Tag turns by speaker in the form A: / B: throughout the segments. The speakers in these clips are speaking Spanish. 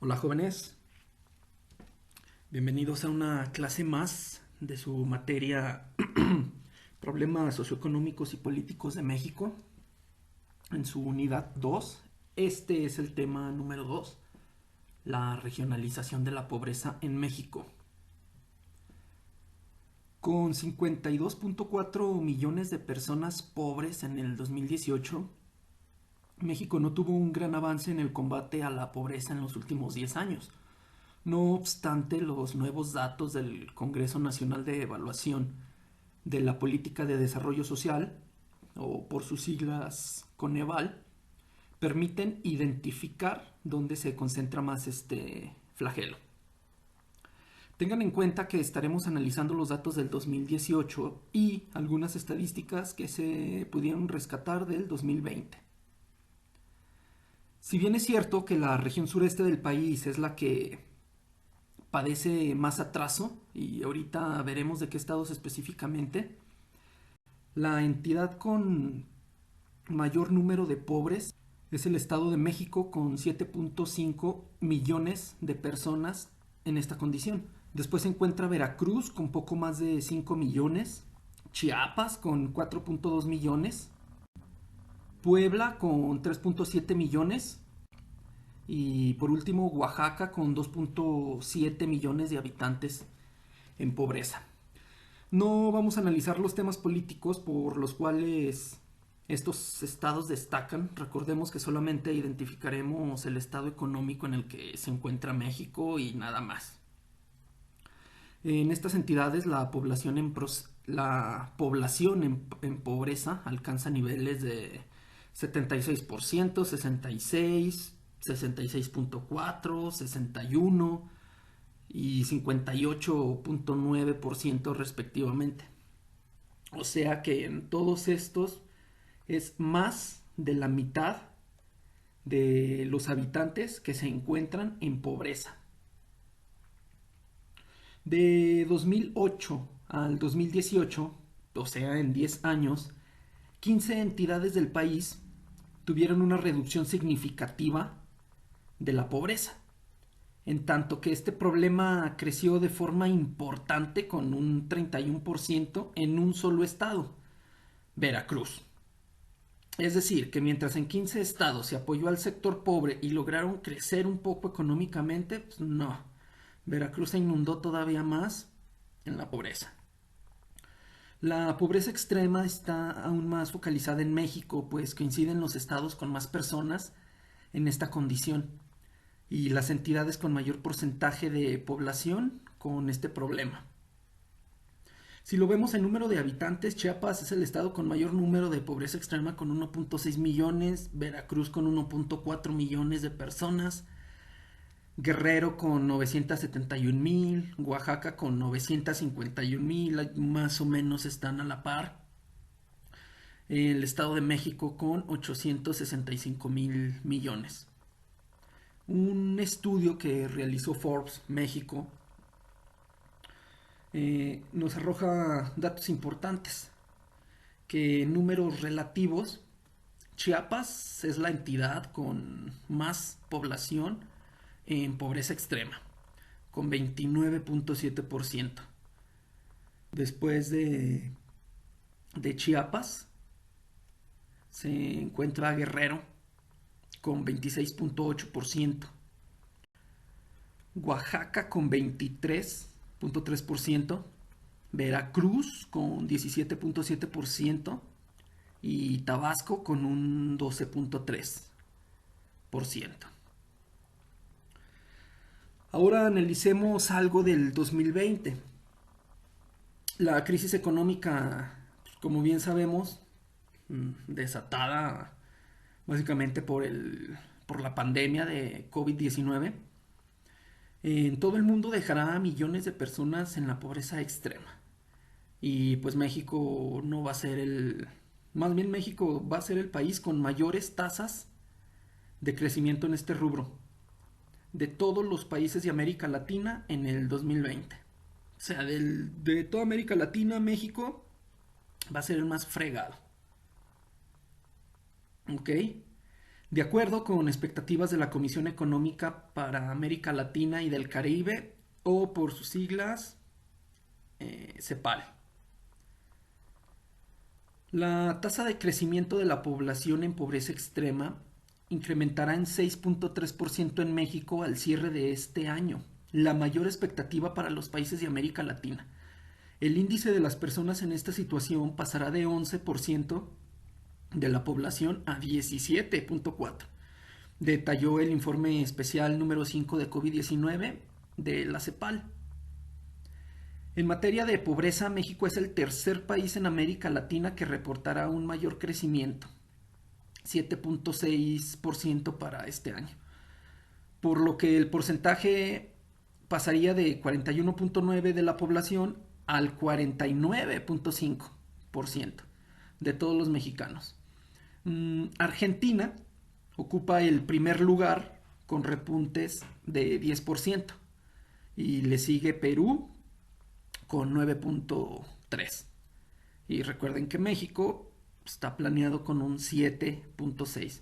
A: Hola jóvenes, bienvenidos a una clase más de su materia Problemas socioeconómicos y políticos de México en su unidad 2. Este es el tema número 2, la regionalización de la pobreza en México. Con 52.4 millones de personas pobres en el 2018, México no tuvo un gran avance en el combate a la pobreza en los últimos 10 años. No obstante, los nuevos datos del Congreso Nacional de Evaluación de la Política de Desarrollo Social, o por sus siglas Coneval, permiten identificar dónde se concentra más este flagelo. Tengan en cuenta que estaremos analizando los datos del 2018 y algunas estadísticas que se pudieron rescatar del 2020. Si bien es cierto que la región sureste del país es la que padece más atraso, y ahorita veremos de qué estados específicamente, la entidad con mayor número de pobres es el Estado de México, con 7.5 millones de personas en esta condición. Después se encuentra Veracruz con poco más de 5 millones, Chiapas con 4.2 millones, Puebla con 3.7 millones y por último Oaxaca con 2.7 millones de habitantes en pobreza. No vamos a analizar los temas políticos por los cuales estos estados destacan. Recordemos que solamente identificaremos el estado económico en el que se encuentra México y nada más. En estas entidades la población en pobreza alcanza niveles de 76%, 66, 66.4, 61 y 58.9% respectivamente. O sea que en todos estos es más de la mitad de los habitantes que se encuentran en pobreza. De 2008 al 2018, o sea, en 10 años, 15 entidades del país tuvieron una reducción significativa de la pobreza, en tanto que este problema creció de forma importante con un 31% en un solo estado, Veracruz. Es decir, que mientras en 15 estados se apoyó al sector pobre y lograron crecer un poco económicamente, pues no. Veracruz se inundó todavía más en la pobreza. La pobreza extrema está aún más focalizada en México, pues coinciden los estados con más personas en esta condición y las entidades con mayor porcentaje de población con este problema. Si lo vemos en número de habitantes, Chiapas es el estado con mayor número de pobreza extrema con 1.6 millones, Veracruz con 1.4 millones de personas, Guerrero con 971,000, Oaxaca con 951,000, más o menos están a la par. El Estado de México con 865,000 millones. Un estudio que realizó Forbes México nos arroja datos importantes, que en números relativos Chiapas es la entidad con más población en pobreza extrema, con 29.7%. Después de Chiapas se encuentra Guerrero con 26.8%, Oaxaca con 23.3%, Veracruz con 17.7% y Tabasco con un 12.3%. Ahora analicemos algo del 2020. La crisis económica, pues, como bien sabemos, desatada básicamente por la pandemia de COVID-19, en todo el mundo dejará a millones de personas en la pobreza extrema. Y pues México no va a ser más bien México va a ser el país con mayores tasas de crecimiento en este rubro de todos los países de América Latina en el 2020. O sea, de toda América Latina, México va a ser el más fregado. ¿Ok? De acuerdo con expectativas de la Comisión Económica para América Latina y del Caribe, o por sus siglas, CEPAL. La tasa de crecimiento de la población en pobreza extrema incrementará en 6.3% en México al cierre de este año, la mayor expectativa para los países de América Latina. El índice de las personas en esta situación pasará de 11% de la población a 17.4%, detalló el informe especial número 5 de COVID-19 de la CEPAL. En materia de pobreza, México es el tercer país en América Latina que reportará un mayor crecimiento, 7.6% para este año, por lo que el porcentaje pasaría de 41.9% de la población al 49.5% de todos los mexicanos. Argentina ocupa el primer lugar con repuntes de 10% y le sigue Perú con 9.3%. Y recuerden que México está planeado con un 7.6%.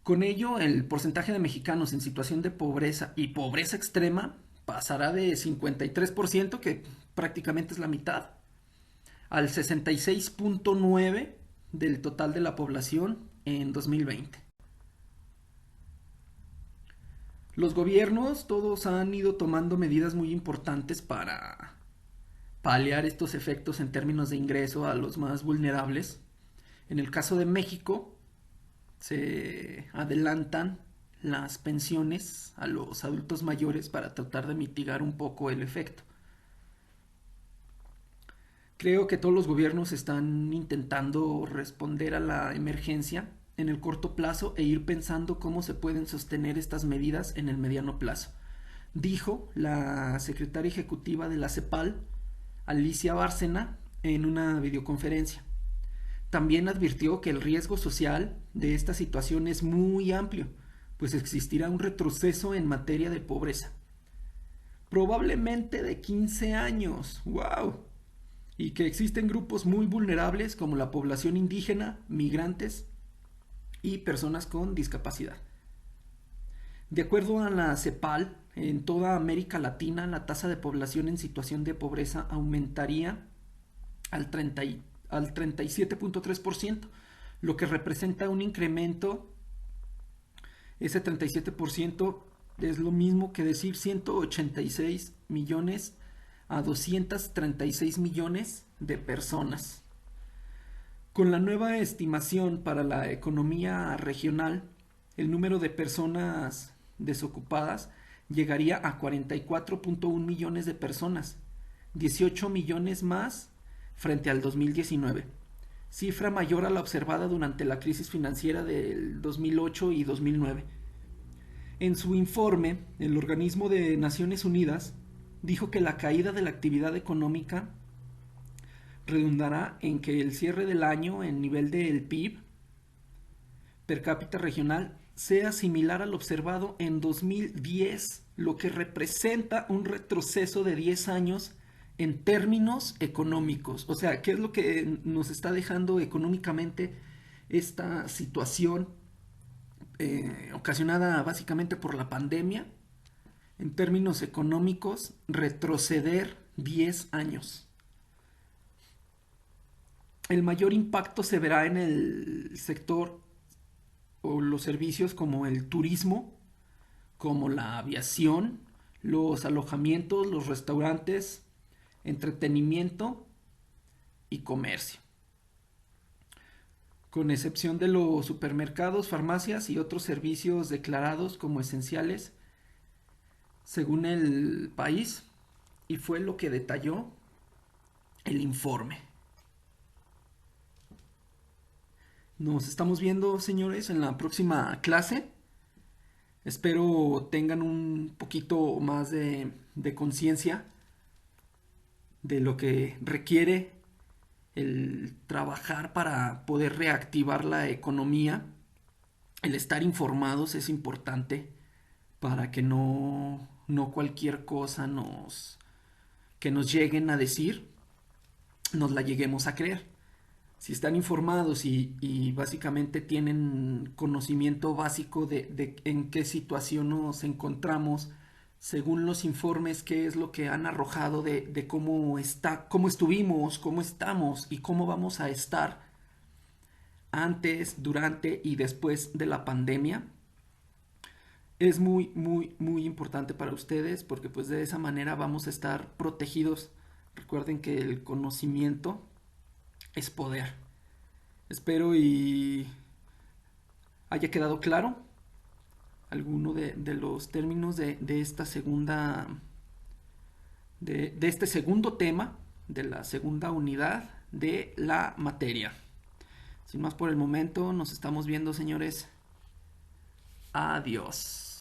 A: Con ello, el porcentaje de mexicanos en situación de pobreza y pobreza extrema pasará de 53%, que prácticamente es la mitad, al 66.9% del total de la población en 2020. Los gobiernos todos han ido tomando medidas muy importantes para paliar estos efectos en términos de ingreso a los más vulnerables. En el caso de México, se adelantan las pensiones a los adultos mayores para tratar de mitigar un poco el efecto. Creo que todos los gobiernos están intentando responder a la emergencia en el corto plazo e ir pensando cómo se pueden sostener estas medidas en el mediano plazo, dijo la secretaria ejecutiva de la CEPAL, Alicia Bárcena, en una videoconferencia. También advirtió que el riesgo social de esta situación es muy amplio, pues existirá un retroceso en materia de pobreza. Probablemente de 15 años. ¡Wow! Y que existen grupos muy vulnerables como la población indígena, migrantes y personas con discapacidad. De acuerdo a la CEPAL, en toda América Latina la tasa de población en situación de pobreza aumentaría al 37.3%, lo que representa un incremento. Ese 37% es lo mismo que decir 186 millones a 236 millones de personas. Con la nueva estimación para la economía regional, el número de personas desocupadas llegaría a 44.1 millones de personas, 18 millones más frente al 2019, cifra mayor a la observada durante la crisis financiera del 2008 y 2009. En su informe, el organismo de Naciones Unidas dijo que la caída de la actividad económica redundará en que el cierre del año en nivel del PIB per cápita regional sea similar al observado en 2010, lo que representa un retroceso de 10 años en términos económicos. O sea, ¿qué es lo que nos está dejando económicamente esta situación ocasionada básicamente por la pandemia? En términos económicos, retroceder 10 años. El mayor impacto se verá en el sector o los servicios como el turismo, como la aviación, los alojamientos, los restaurantes, entretenimiento y comercio. Con excepción de los supermercados, farmacias y otros servicios declarados como esenciales según el país, y fue lo que detalló el informe. Nos estamos viendo, señores, en la próxima clase. Espero tengan un poquito más de conciencia de lo que requiere el trabajar para poder reactivar la economía. El estar informados es importante para que no cualquier cosa que nos lleguen a decir, nos la lleguemos a creer. si están informados y básicamente tienen conocimiento básico de en qué situación nos encontramos, según los informes, qué es lo que han arrojado de cómo está, cómo estuvimos, cómo estamos y cómo vamos a estar antes, durante y después de la pandemia, es muy, muy, muy importante para ustedes porque pues de esa manera vamos a estar protegidos. Recuerden que el conocimiento es poder. Espero y haya quedado claro alguno de los términos de esta segunda, de este segundo tema, de la segunda unidad de la materia. Sin más por el momento, nos estamos viendo, señores. Adiós.